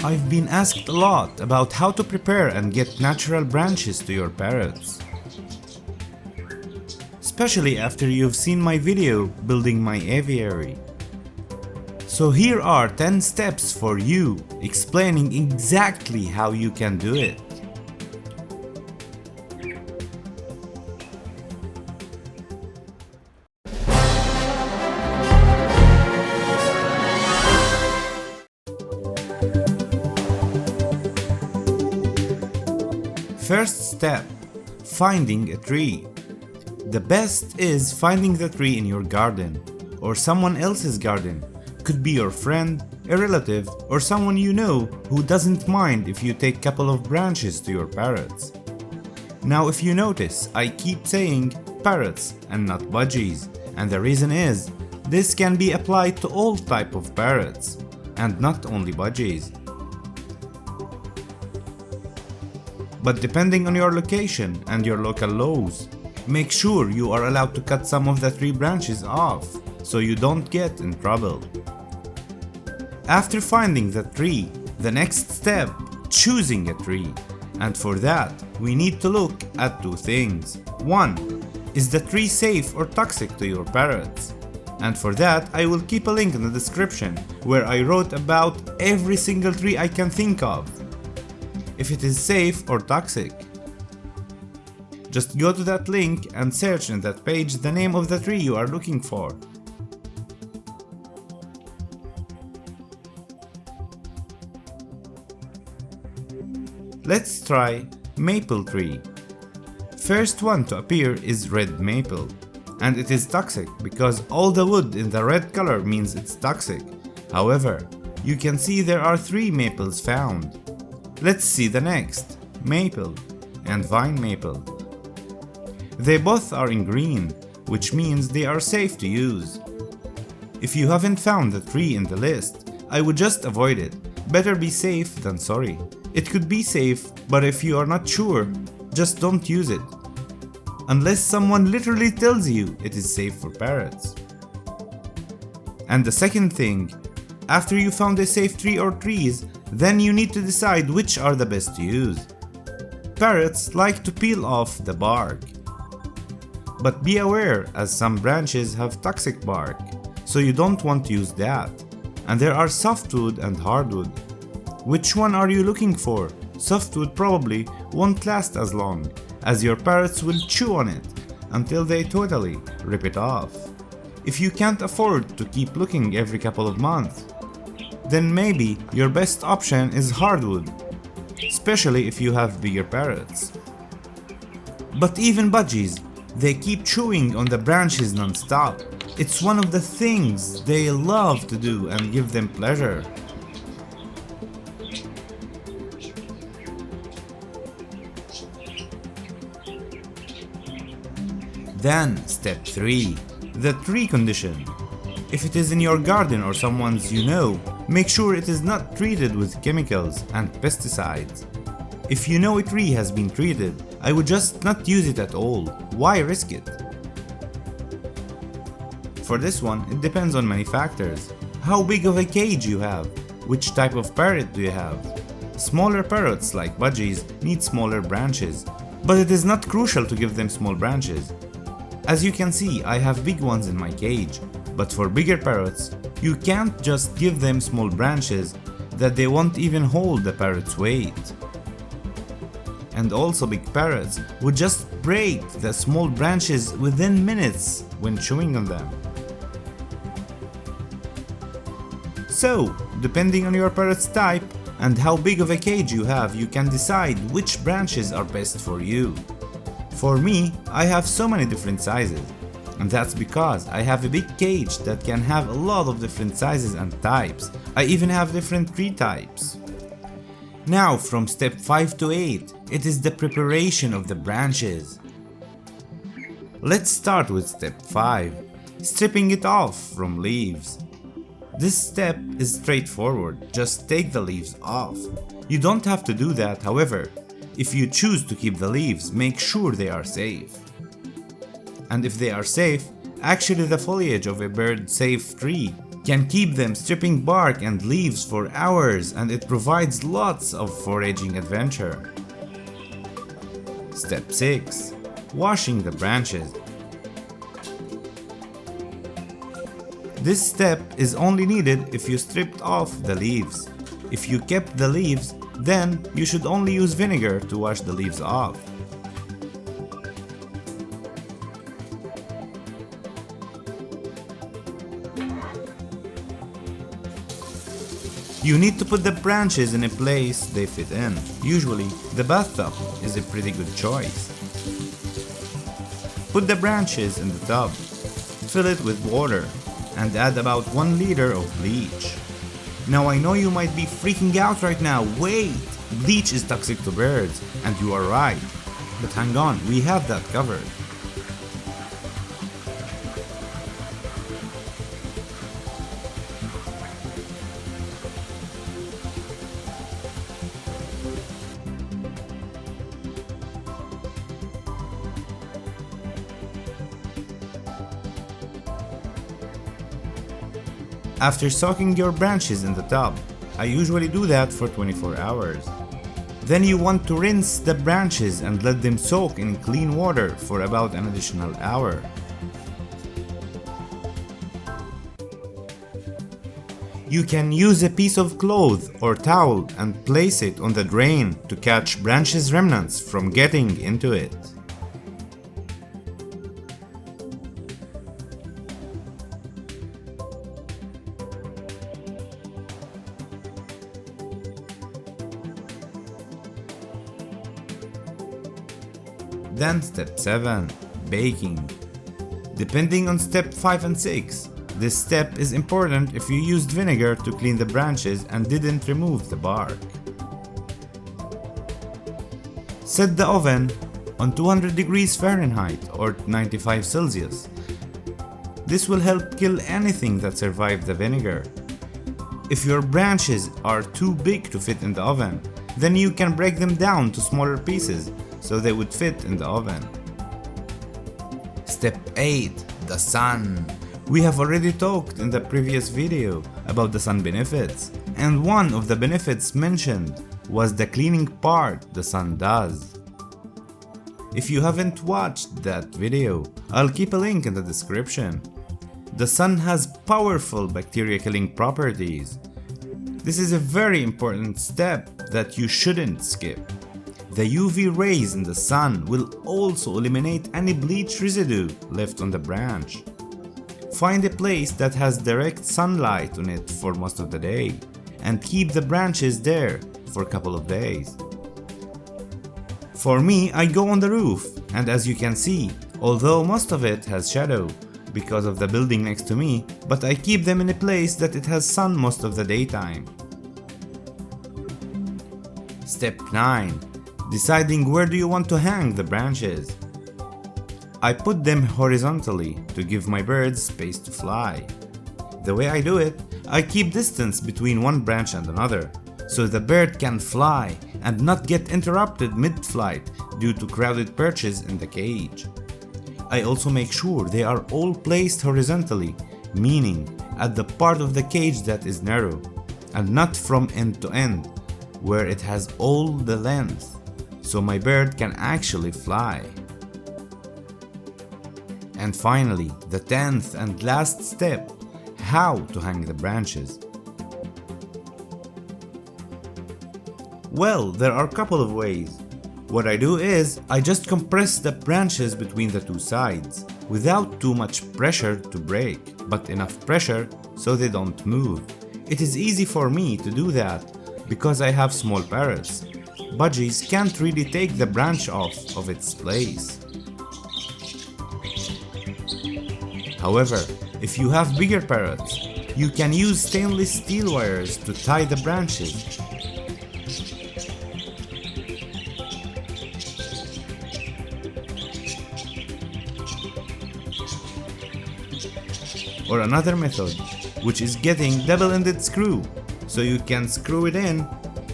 I've been asked a lot about how to prepare and get natural branches to your parrots. Especially after you've seen my video building my aviary. So here are 10 steps for you explaining exactly how you can do it. First step, finding a tree. The best is finding the tree in your garden or someone else's garden. Could be your friend, a relative, or someone you know who doesn't mind if you take a couple of branches to your parrots. Now if you notice, I keep saying parrots and not budgies, and the reason is, this can be applied to all type of parrots, and not only budgies. But depending on your location and your local laws, make sure you are allowed to cut some of the tree branches off so you don't get in trouble. After finding the tree, the next step, choosing a tree. And for that, we need to look at two things. One, is the tree safe or toxic to your parrots? And for that, I will keep a link in the description where I wrote about every single tree I can think of. If it is safe or toxic. Just go to that link and search in that page the name of the tree you are looking for. Let's try maple tree. First one to appear is red maple, and it is toxic because all the wood in the red color means it's toxic. However, you can see there are 3 maples found. Let's see the next, maple and vine maple. They both are in green, which means they are safe to use. If you haven't found the tree in the list, I would just avoid it. Better be safe than sorry. It could be safe, but if you are not sure, just don't use it. Unless someone literally tells you it is safe for parrots. And the second thing, after you found a safe tree or trees, then you need to decide which are the best to use. Parrots like to peel off the bark. But be aware, as some branches have toxic bark, so you don't want to use that. And there are softwood and hardwood. Which one are you looking for? Softwood probably won't last as long, as your parrots will chew on it until they totally rip it off. If you can't afford to keep looking every couple of months, then maybe your best option is hardwood, especially if you have bigger parrots. But even budgies, they keep chewing on the branches non-stop. It's one of the things they love to do and give them pleasure. Then, step 3, the tree condition. If it is in your garden or someone's you know, make sure it is not treated with chemicals and pesticides. If you know a tree has been treated, I would just not use it at all. Why risk it? For this one, it depends on many factors. How big of a cage you have? Which type of parrot do you have? Smaller parrots like budgies need smaller branches, but it is not crucial to give them small branches. As you can see, I have big ones in my cage, but for bigger parrots, you can't just give them small branches that they won't even hold the parrot's weight. And also big parrots would just break the small branches within minutes when chewing on them. So, depending on your parrot's type and how big of a cage you have, you can decide which branches are best for you. For me, I have so many different sizes, and that's because I have a big cage that can have a lot of different sizes and types. I even have different tree types. Now from step 5 to 8, it is the preparation of the branches. Let's start with step 5, stripping it off from leaves. This step is straightforward, just take the leaves off. You don't have to do that, however, if you choose to keep the leaves, make sure they are safe. And if they are safe, Actually, the foliage of a bird-safe tree can keep them stripping bark and leaves for hours, and it provides lots of foraging adventure. Step 6. Washing the branches. This step is only needed if you stripped off the leaves. If you kept the leaves, then you should only use vinegar to wash the leaves off. You need to put the branches in a place they fit in. Usually, the bathtub is a pretty good choice. Put the branches in the tub, fill it with water, and add about 1 liter of bleach. Now I know you might be freaking out right now. Wait! Bleach is toxic to birds, and you are right. But hang on, we have that covered. After soaking your branches in the tub, I usually do that for 24 hours. Then you want to rinse the branches and let them soak in clean water for about an additional hour. You can use a piece of cloth or towel and place it on the drain to catch branches remnants from getting into it. Then step 7. Baking. Depending on step 5 and 6, this step is important if you used vinegar to clean the branches and didn't remove the bark. Set the oven on 200 degrees Fahrenheit or 95 Celsius. This will help kill anything that survived the vinegar. If your branches are too big to fit in the oven, then you can break them down to smaller pieces so they would fit in the oven. Step 8. The sun. We have already talked in the previous video about the sun benefits, and one of the benefits mentioned was the cleaning part the sun does. If you haven't watched that video, I'll keep a link in the description. The sun has powerful bacteria killing properties. This is a very important step that you shouldn't skip. The UV rays in the sun will also eliminate any bleach residue left on the branch. Find a place that has direct sunlight on it for most of the day, and keep the branches there for a couple of days. For me, I go on the roof, and as you can see, although most of it has shadow because of the building next to me, but I keep them in a place that it has sun most of the daytime. Step 9. Deciding where do you want to hang the branches. I put them horizontally to give my birds space to fly. The way I do it, I keep distance between one branch and another, so the bird can fly and not get interrupted mid-flight due to crowded perches in the cage. I also make sure they are all placed horizontally, meaning at the part of the cage that is narrow, and not from end to end, where it has all the length, so my bird can actually fly. And finally, the 10th and last step, how to hang the branches. Well, there are a couple of ways. What I do is, I just compress the branches between the two sides, without too much pressure to break, but enough pressure so they don't move. It is easy for me to do that because I have small parrots. Budgies can't really take the branch off of its place. However, if you have bigger parrots, you can use stainless steel wires to tie the branches. Or another method, which is getting double-ended screw, so you can screw it in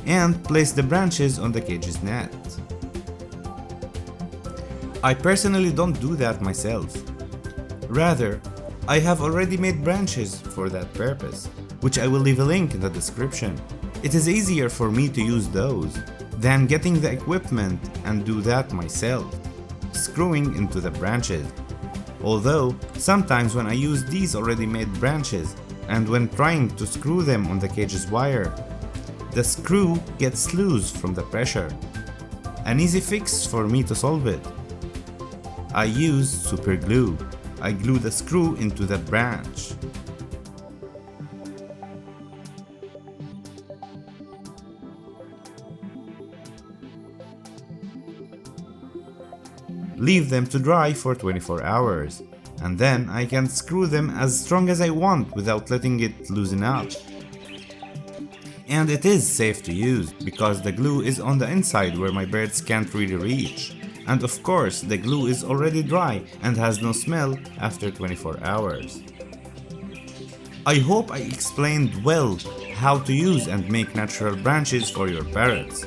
and place the branches on the cage's net. I personally don't do that myself. Rather, I have already made branches for that purpose, which I will leave a link in the description. It is easier for me to use those than getting the equipment and do that myself, screwing into the branches. Although, sometimes when I use these already made branches and when trying to screw them on the cage's wire, the screw gets loose from the pressure. An easy fix for me to solve it. I use super glue. I glue the screw into the branch. Leave them to dry for 24 hours, and then I can screw them as strong as I want without letting it loosen up. And it is safe to use, because the glue is on the inside where my birds can't really reach. And of course, the glue is already dry and has no smell after 24 hours. I hope I explained well how to use and make natural branches for your parrots.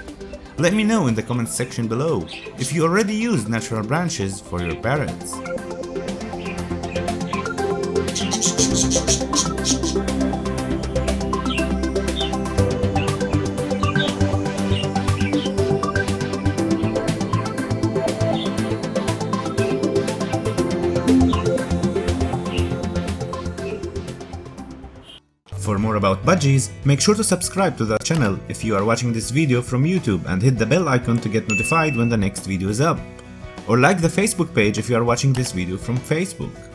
Let me know in the comments section below if you already use natural branches for your parrots. For more about budgies, make sure to subscribe to the channel if you are watching this video from YouTube and hit the bell icon to get notified when the next video is up. Or like the Facebook page if you are watching this video from Facebook.